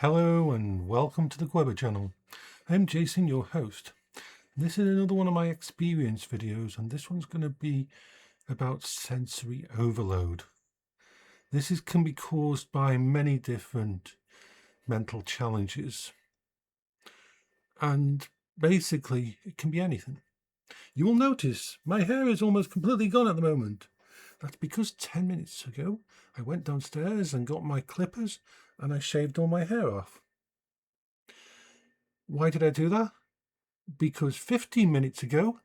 Hello and welcome to the Quingo channel. I'm Jason, your host. This is another one of my experience videos, and this one's going to be about sensory overload. This can be caused by many different mental challenges, and basically it can be anything. You will notice my hair is almost completely gone at the moment. That's because 10 minutes ago I went downstairs and got my clippers and I shaved all my hair off. Why did I do that? Because 15 minutes ago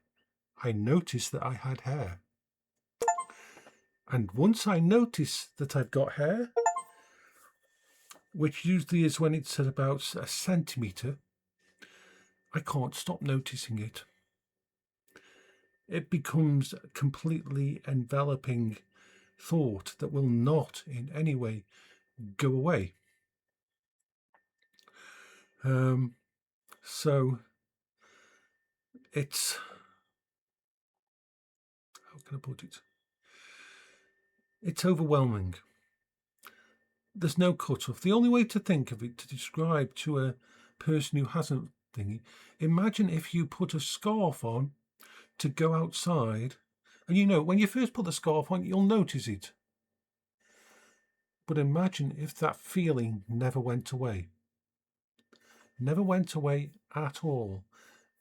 I noticed that I had hair. And once I notice that I've got hair, which usually is when it's at about a centimetre, I can't stop noticing it. It becomes a completely enveloping thought that will not in any way go away. So it's, how can I put it? It's overwhelming. There's no cut-off. The only way to think of it, to describe to a person who hasn't thingy, imagine if you put a scarf on to go outside, and you know, when you first put the scarf on, you'll notice it. But imagine if that feeling never went away. Never went away at all.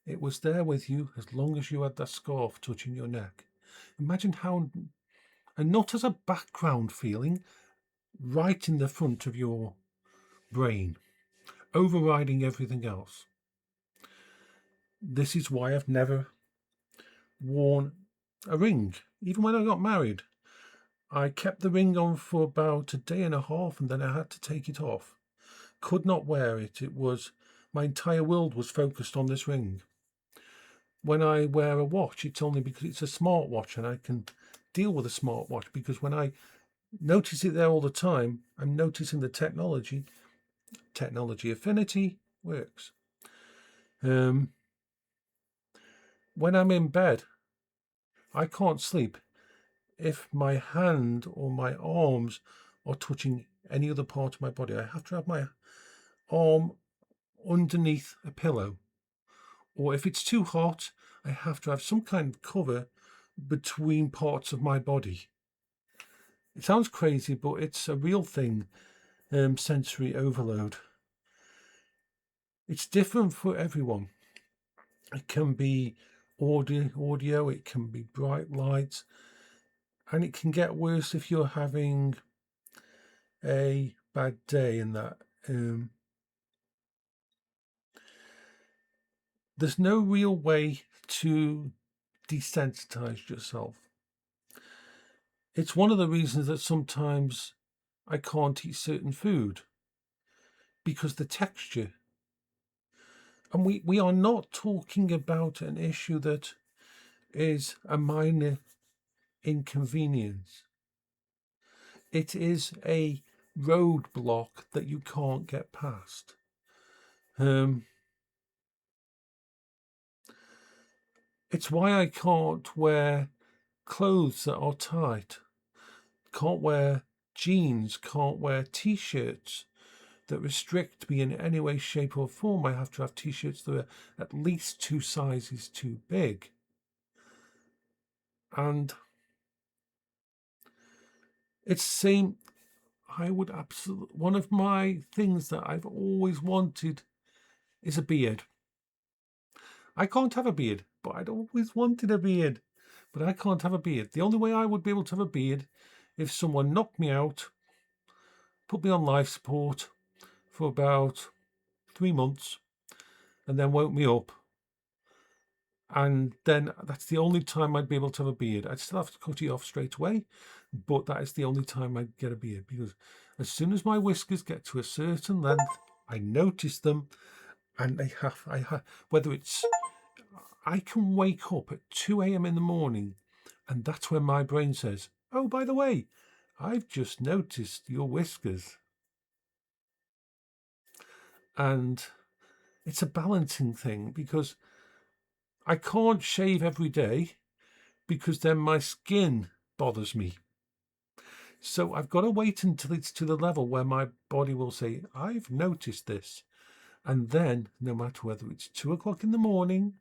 It was there with you as long as you had that scarf touching your neck. Imagine how, and not as a background feeling, right in the front of your brain, overriding everything else. This is why I've never worn a ring. Even when I got married, I kept the ring on for about a day and a half and then I had to take it off. Could not wear it. It was, my entire world was focused on this ring. When I wear a watch, it's only because it's a smartwatch and I can deal with a smartwatch, because when I notice it there all the time, I'm noticing the technology affinity works. When I'm in bed, I can't sleep if my hand or my arms are touching any other part of my body. I have to have my arm underneath a pillow, or if it's too hot, I have to have some kind of cover between parts of my body. It sounds crazy, but it's a real thing. Sensory overload. It's different for everyone. It can be audio, it can be bright lights, and it can get worse if you're having a bad day in that. There's no real way to desensitize yourself. It's one of the reasons that sometimes I can't eat certain food, because the texture. And we are not talking about an issue that is a minor inconvenience. It is a roadblock that you can't get past. It's why I can't wear clothes that are tight. Can't wear jeans, can't wear t-shirts that restrict me in any way, shape or form. I have to have t-shirts that are at least 2 sizes too big. And it's the same. I would absolutely, one of my things that I've always wanted is a beard. I can't have a beard, but I'd always wanted a beard, but I can't have a beard. The only way I would be able to have a beard, if someone knocked me out, put me on life support for about 3 months, and then woke me up. And then that's the only time I'd be able to have a beard. I'd still have to cut it off straight away, but that is the only time I'd get a beard, because as soon as my whiskers get to a certain length, I notice them, and I have, whether it's, I can wake up at 2 a.m. in the morning, and that's when my brain says, oh, by the way, I've just noticed your whiskers. And it's a balancing thing, because I can't shave every day, because then my skin bothers me. So I've got to wait until it's to the level where my body will say, I've noticed this. And then, no matter whether it's 2 o'clock in the morning,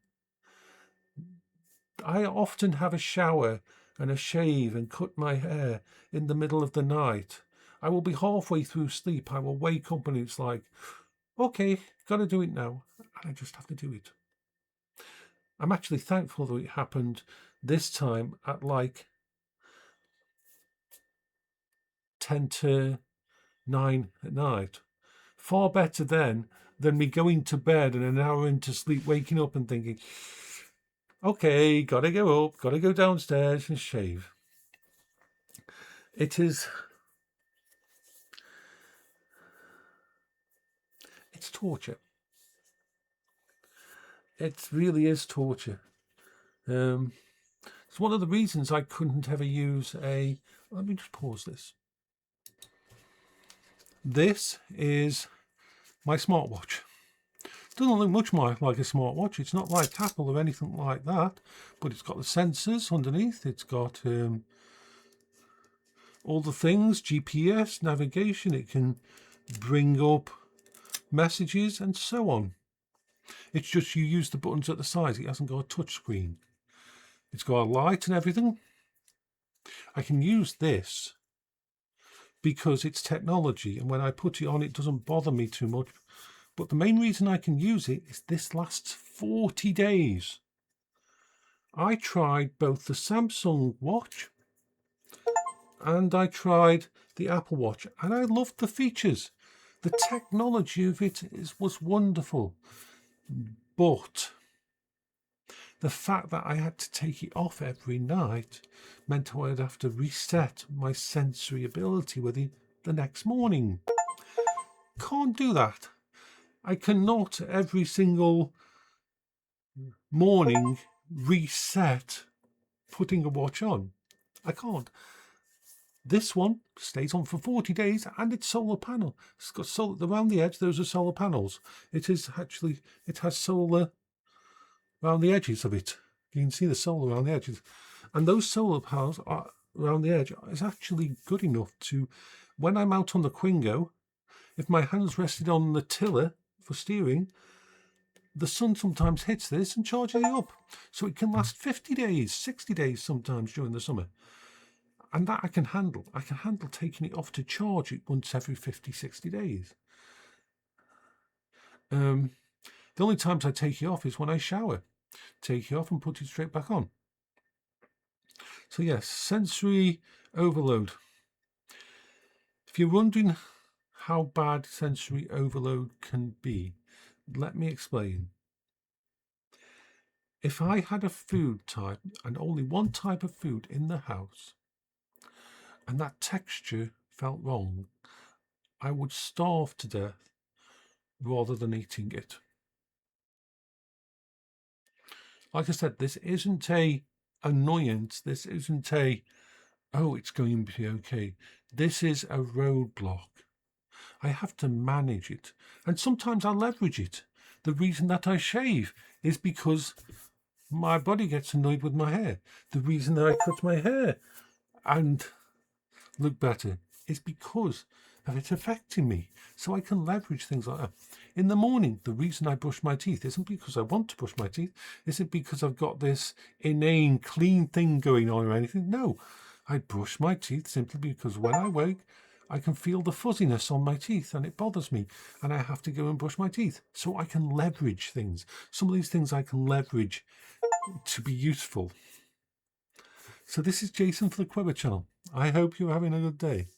I often have a shower and a shave and cut my hair in the middle of the night. I will be halfway through sleep. I will wake up and it's like, okay, got to do it now. And I just have to do it. I'm actually thankful that it happened this time at like 10 to 9 at night. Far better then than me going to bed and an hour into sleep, waking up and thinking, okay, gotta go up, gotta go downstairs and shave. It's torture. It really is torture. It's one of the reasons I couldn't ever use let me just pause this. This is my smartwatch. Doesn't look much like a smartwatch. It's not like Apple or anything like that, but it's got the sensors underneath. It's got all the things, GPS, navigation. It can bring up messages and so on. It's just you use the buttons at the sides. It hasn't got a touch screen. It's got a light and everything. I can use this because it's technology, and when I put it on, it doesn't bother me too much. But the main reason I can use it is this lasts 40 days. I tried both the Samsung watch and I tried the Apple Watch, and I loved the features. The technology of it was wonderful. But the fact that I had to take it off every night meant I'd have to reset my sensory ability with it the next morning. Can't do that. I cannot every single morning reset putting a watch on. I can't. This one stays on for 40 days and it's solar panel. It's got solar around the edge. Those are solar panels. It has solar around the edges of it. You can see the solar around the edges. And those solar panels are around the edge is actually good enough to, when I'm out on the Quingo, if my hand's rested on the tiller for steering, the sun sometimes hits this and charges it up. So it can last 50 days, 60 days sometimes during the summer. And that I can handle. I can handle taking it off to charge it once every 50, 60 days. The only times I take it off is when I shower. Take it off and put it straight back on. So yes, sensory overload. If you're wondering how bad sensory overload can be, let me explain. If I had a food type and only one type of food in the house, and that texture felt wrong, I would starve to death rather than eating it. Like I said, this isn't a annoyance. This isn't a, oh, it's going to be okay. This is a roadblock. I have to manage it. And sometimes I leverage it. The reason that I shave is because my body gets annoyed with my hair. The reason that I cut my hair and look better is because of it affecting me. So I can leverage things like that. In the morning, the reason I brush my teeth isn't because I want to brush my teeth. Isn't because I've got this inane clean thing going on or anything. No, I brush my teeth simply because when I wake, I can feel the fuzziness on my teeth and it bothers me and I have to go and brush my teeth. So I can leverage things. Some of these things I can leverage to be useful. So this is Jason for the Quibber channel. I hope you're having a good day.